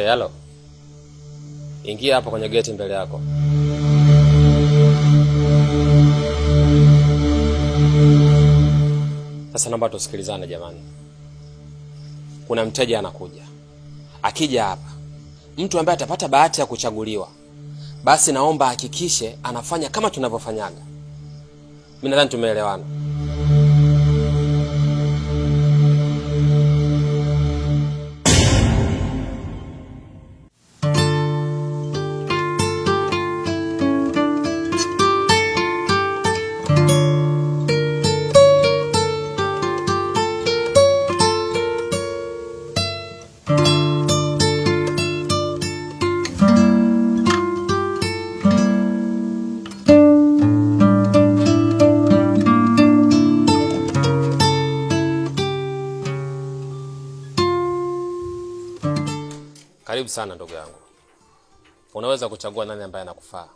Halo. Ingia hapa kwenye geti mbele yako. Sasa naomba tusikilizane jamani. Kuna mteja anakuja. Akija hapa, mtu ambaye atapata bahati ya kuchaguliwa, basi naomba hakikishe anafanya kama tunavyofanyaga. Mimi nadhani tumeelewana. Karibu sana ndugu yangu. Unaweza kuchagua nani ambaye anakufaa.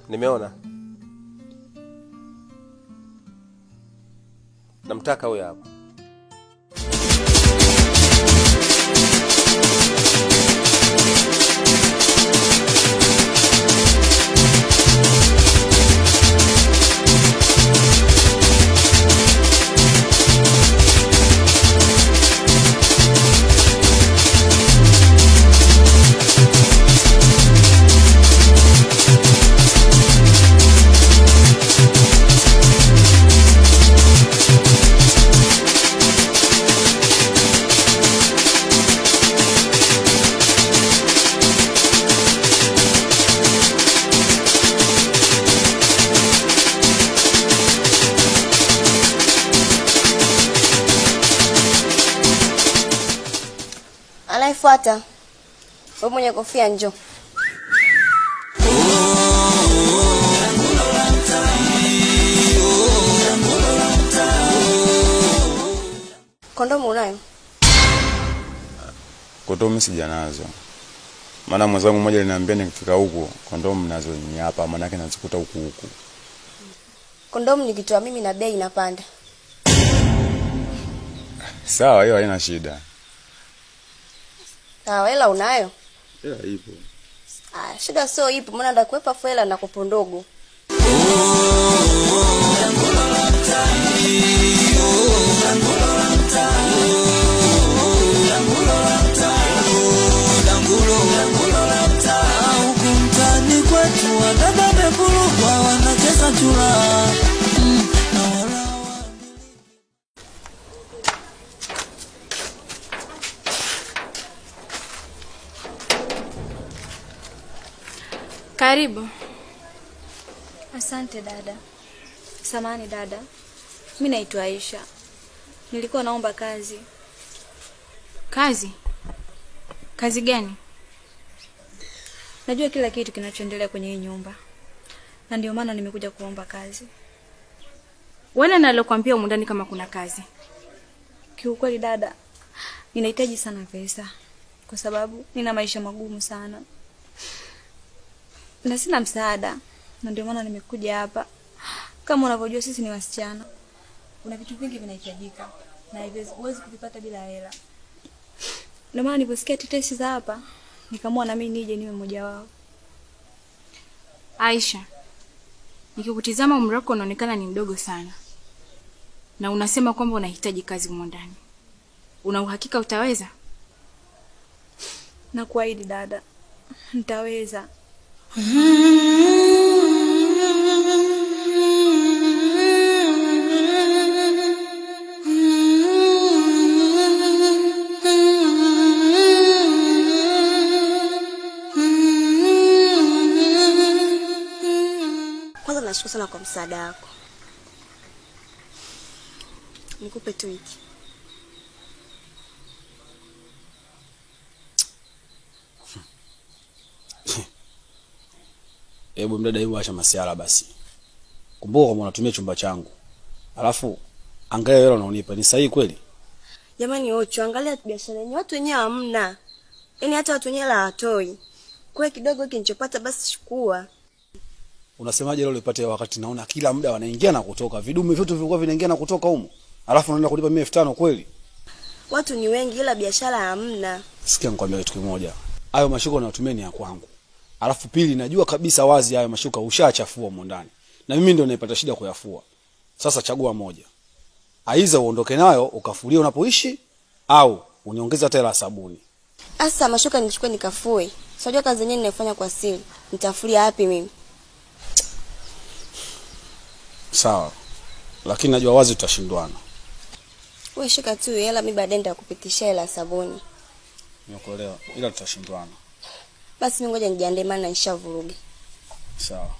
Nimeona. Namtaka huyo hapa. Anaifuata. Wewe mwenye kofia njoo. Kondomu unayo? Kondomu sijanazo. Maana mwenzangu mmoja aliniambia nikifika huko kondomu nazo ni hapa, maana yake nazikuta huku. Kondomu nikitoa mimi na bei inapanda. Sawa, hiyo haina shida. Sawa, hela unayo? Hela ipo. Shida sio ipo, maana ndakuepa hela na kopo ndogo. Karibu. Asante dada. Samahani dada. Mimi naitwa Aisha. Nilikuwa naomba kazi. Kazi? Kazi gani? Najua kila kitu kinachoendelea kwenye hii nyumba. Na ndio maana nimekuja kuomba kazi. Wewe nalokuambia huko ndani kama kuna kazi? Kiukweli dada, ninahitaji sana pesa kwa sababu nina maisha magumu sana. Na sina msaada. Na ndio maana nimekuja hapa. Kama unavyojua sisi ni wasichana. Kuna vitu vingi vinahitajika na huwezi kuvipata bila hela. Ndio maana niliposikia tetesi za hapa, nikaamua na mimi nije niwe mmoja wao. Aisha, nikikutizama umri wako unaonekana ni mdogo sana. Na unasema kwamba unahitaji kazi huko ndani. Una uhakika utaweza? Nakuahidi dada, nitaweza. Kwanza nashukuru sana kwa msaada wako. Nikupe tu hiki. Hebu mdada, hebu acha masiala basi. Kumbuka kama unatumia chumba changu. Alafu angalia hela unaonipa ni sahihi kweli? Jamani Ocho, angalia biashara yenyewe watu wenyewe hamna. Yaani hata watu wenyewe la hatoi. Kwa kidogo hiki nilichopata basi chukua. Unasemaje leo ulipate wakati naona kila muda wanaingia na kutoka. Vidumu vyote vilikuwa vinaingia na kutoka humo. Alafu unaenda kulipa mimi 5000 kweli? Watu ni wengi ila biashara hamna. Sikia nikwambia kitu kimoja. Hayo mashuka unayotumia ni ya kwangu. Alafu pili, najua kabisa wazi hayo mashuka ushachafua humo ndani. Na mimi ndio naipata shida kuyafua. Sasa chagua moja. Aiza uondoke nayo ukafulie unapoishi au uniongeze hata hela sabuni. Asa mashuka nichukue nikafue. Unajua kazi yenyewe ninafanya kwa siri. Nitafulia wapi mimi? Sawa. Lakini najua wazi tutashindwana. Wewe shika tu hela, mimi baadaye nitakupitishia hela sabuni. Nimekuelewa. Ila tutashindwana. Basi mimi ngoja nijiandae maana nishavuruga. Sawa.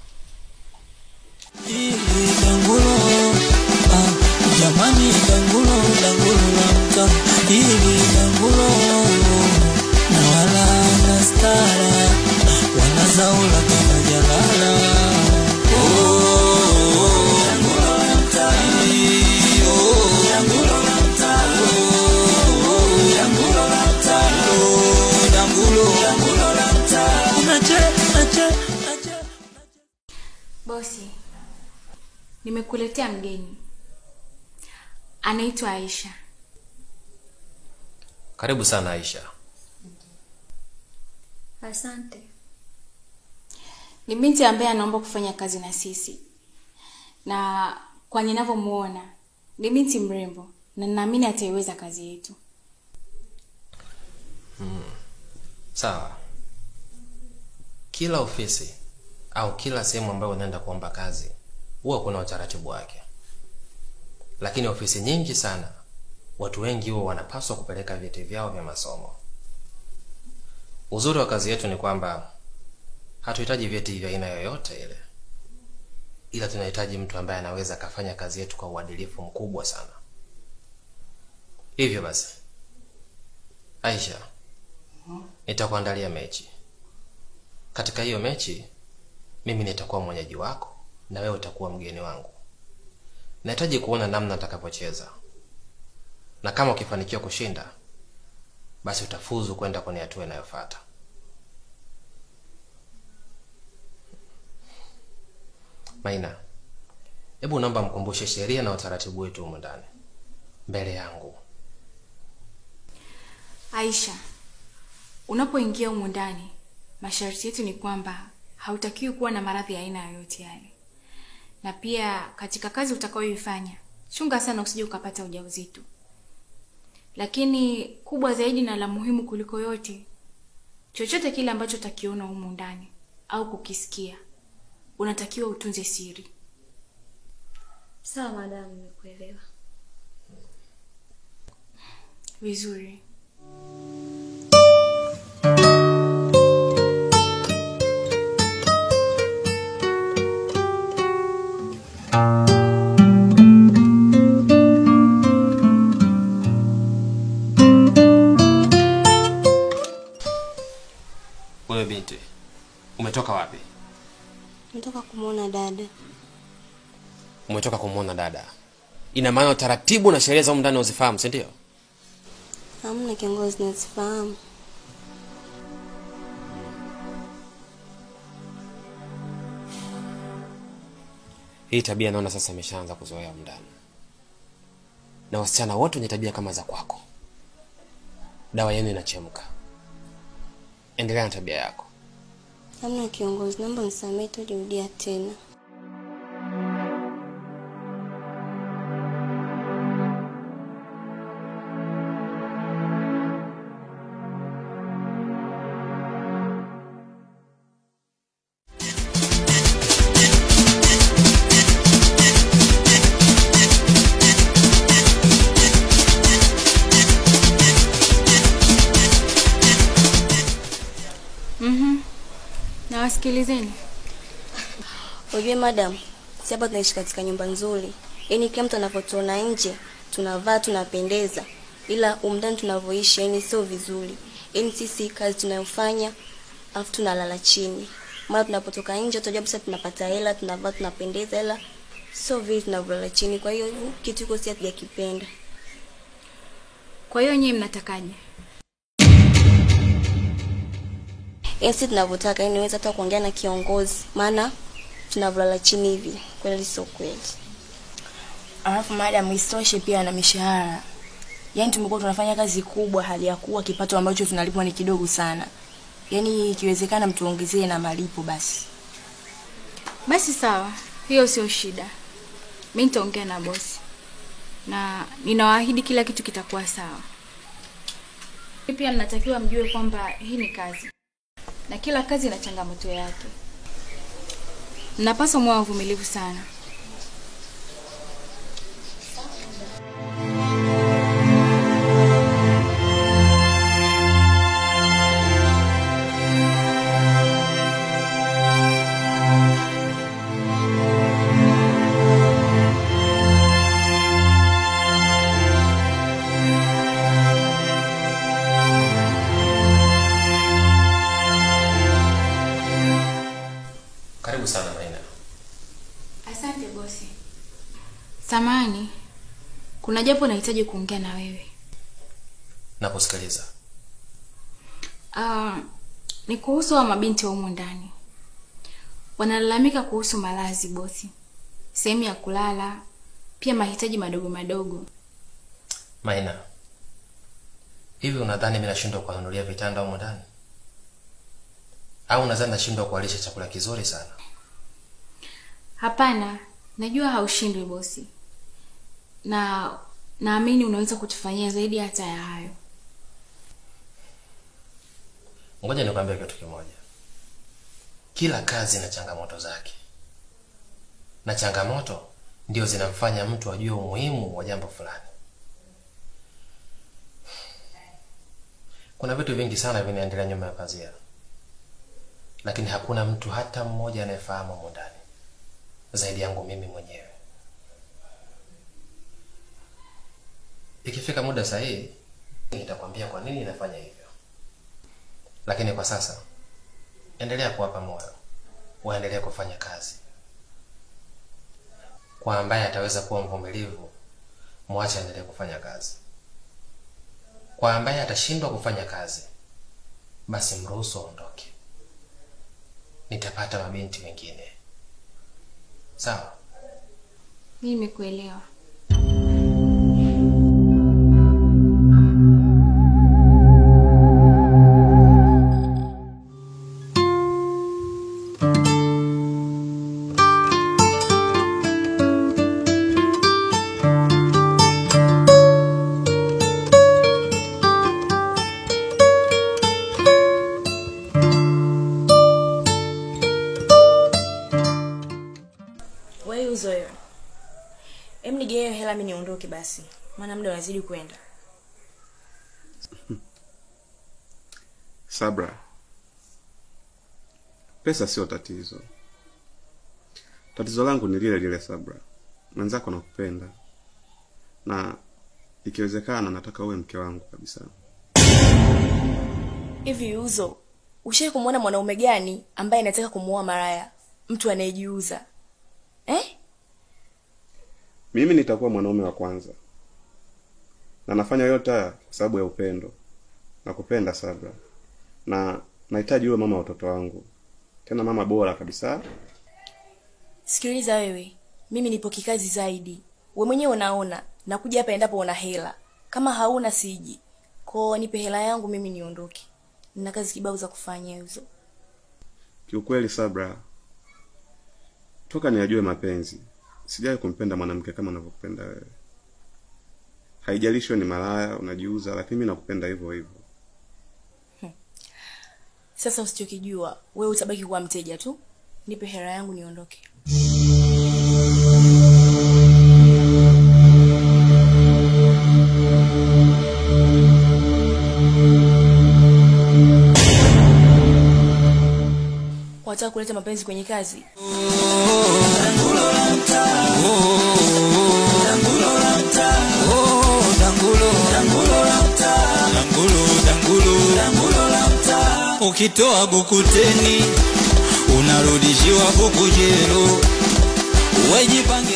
Jamani dangulo lamka dangulo na wala na stara wanazaula kama jalala dangulo lamka dangulo lamka dangulo lamka ache Bosi, nimekuletea mgeni. Anaitwa Aisha. Karibu sana Aisha. Asante. Ni binti ambaye anaomba kufanya kazi na sisi. Na kwa ninavyomuona, ni binti mrembo na ninaamini ataiweza kazi yetu. Sawa. Kila ofisi au kila sehemu ambayo unaenda kuomba kazi huwa kuna utaratibu wake. Lakini ofisi nyingi sana watu wengi huwa wanapaswa kupeleka vyeti vyao vya masomo. Uzuri wa kazi yetu ni kwamba hatuhitaji vyeti vya aina yoyote ile. Ila tunahitaji mtu ambaye anaweza kufanya kazi yetu kwa uadilifu mkubwa sana. Hivyo basi, Aisha, nitakuandalia mechi. Katika hiyo mechi, mimi nitakuwa mwenyeji wako na wewe utakuwa mgeni wangu. Nahitaji kuona namna utakapocheza. Na kama ukifanikiwa kushinda, basi utafuzu kwenda kwenye hatua inayofuata. Maina, hebu naomba mkumbushe sheria na utaratibu wetu huko ndani mbele yangu. Aisha, unapoingia huko ndani, masharti yetu ni kwamba hautakiwi kuwa na maradhi ya aina yoyote yale. Na pia katika kazi utakayoifanya, chunga sana usije ukapata ujauzito. Lakini kubwa zaidi na la muhimu kuliko yote, chochote kile ambacho utakiona huko ndani au kukisikia, unatakiwa utunze siri. Sawa madam, nimekuelewa. Vizuri. Wewe binti, umetoka wapi? Natoka kumuona dada. Umetoka kumuona dada. Ina maana taratibu na sheria za huko ndani uzifahamu, si ndio? Hamna kiongozi, nasifahamu. Hii tabia naona sasa imeshaanza kuzoea ndani. Na wasichana wote wenye tabia kama za kwako, dawa yenu inachemka. Endelea na tabia yako. Hamna kiongozi, naomba nisamehe, tujirudia tena. Nawasikilizeni. Ujue madam, sisi hapa tunaishi katika nyumba nzuri. Yaani kila mtu anapotuona nje, tunavaa tunapendeza, ila umndani tunavyoishi yani sio vizuri. Yani sisi kazi tunayofanya afu tunalala chini. Mara tunapotoka nje tunajua kabisa tunapata hela, tunavaa tunapendeza, ila sio vile tunavyolala chini. Kwa hiyo kitu kiko si hatujakipenda. Kwa hiyo nyinyi mnatakaje? Sisi tunavyotaka yani niweza hata kuongea na kiongozi, maana tunavyolala chini hivi kweli sio kweli. Alafu madam isitoshe pia na mishahara. Yaani tumekuwa tunafanya kazi kubwa hali ya kuwa kipato ambacho tunalipwa ni kidogo sana. Yaani ikiwezekana mtuongezee na malipo basi. Basi sawa, hiyo sio shida. Mimi nitaongea na bosi. Na ninawaahidi kila kitu kitakuwa sawa. Pia mnatakiwa mjue kwamba hii ni kazi. Na kila kazi ina changamoto yake. Mnapaswa muwe wavumilivu sana. Karibu sana Maina. Asante bosi. Samahani. Kuna jambo nahitaji kuongea na wewe. Nakusikiliza. Ni kuhusu wa mabinti wa humu ndani. Wanalalamika kuhusu malazi bosi. Sehemu ya kulala, pia mahitaji madogo madogo. Maina. Hivi unadhani mimi nashindwa kuwanunulia vitanda humu ndani? Au unadhani nashindwa kuwalisha chakula kizuri sana? Hapana, najua haushindwi bosi. Na naamini unaweza kutufanyia zaidi hata ya hayo. Ngoja nikwambie kitu kimoja. Kila kazi ina changamoto zake. Na changamoto ndio zinamfanya mtu ajue umuhimu wa jambo fulani. Kuna vitu vingi sana vinaendelea nyuma ya pazia. Lakini hakuna mtu hata mmoja anayefahamu humo ndani zaidi yangu mimi mwenyewe. Ikifika muda sahihi nitakwambia kwa nini nafanya hivyo. Lakini kwa sasa endelea kuwapa moyo, waendelee kufanya kazi. Kwa ambaye ataweza kuwa mvumilivu, muache aendelee kufanya kazi. Kwa ambaye atashindwa kufanya kazi, basi mruhusu aondoke. Nitapata mabinti wengine. Sawa? Mimi nimekuelewa. Wewe uzoe. Nigee hela mimi niondoke basi. Maana muda unazidi kwenda. Sabra. Pesa sio tatizo. Tatizo langu ni lile lile Sabra. Mwenzako nakupenda. Na ikiwezekana nataka uwe mke wangu kabisa. Hivi Uzo, ushawahi kumuona mwanaume gani ambaye anataka kumuoa maraya? Mtu anayejiuza. Mimi nitakuwa mwanaume wa kwanza. Na nafanya yote haya kwa sababu ya upendo. Nakupenda Sabra. Na nahitaji uwe mama wa watoto wangu. Tena mama bora kabisa. Sikiliza wewe. Mimi nipo kikazi zaidi. Wewe mwenyewe unaona, nakuja hapa endapo una hela. Kama hauna siji. Kwa nipe hela yangu mimi niondoke. Nina kazi kibao za kufanya hizo. Kiukweli Sabra, toka niajue mapenzi, sijawahi kumpenda mwanamke kama ninavyokupenda wewe. Haijalishi ni malaya, unajiuza, lakini mimi nakupenda hivyo hivyo. Sasa usichokijua, wewe utabaki kuwa mteja tu. Nipe hela yangu niondoke. Wataka kuleta mapenzi kwenye kazi? Dangulo la mtaa. ukitoa bukuteni unarudishiwa bukujero. Wejipange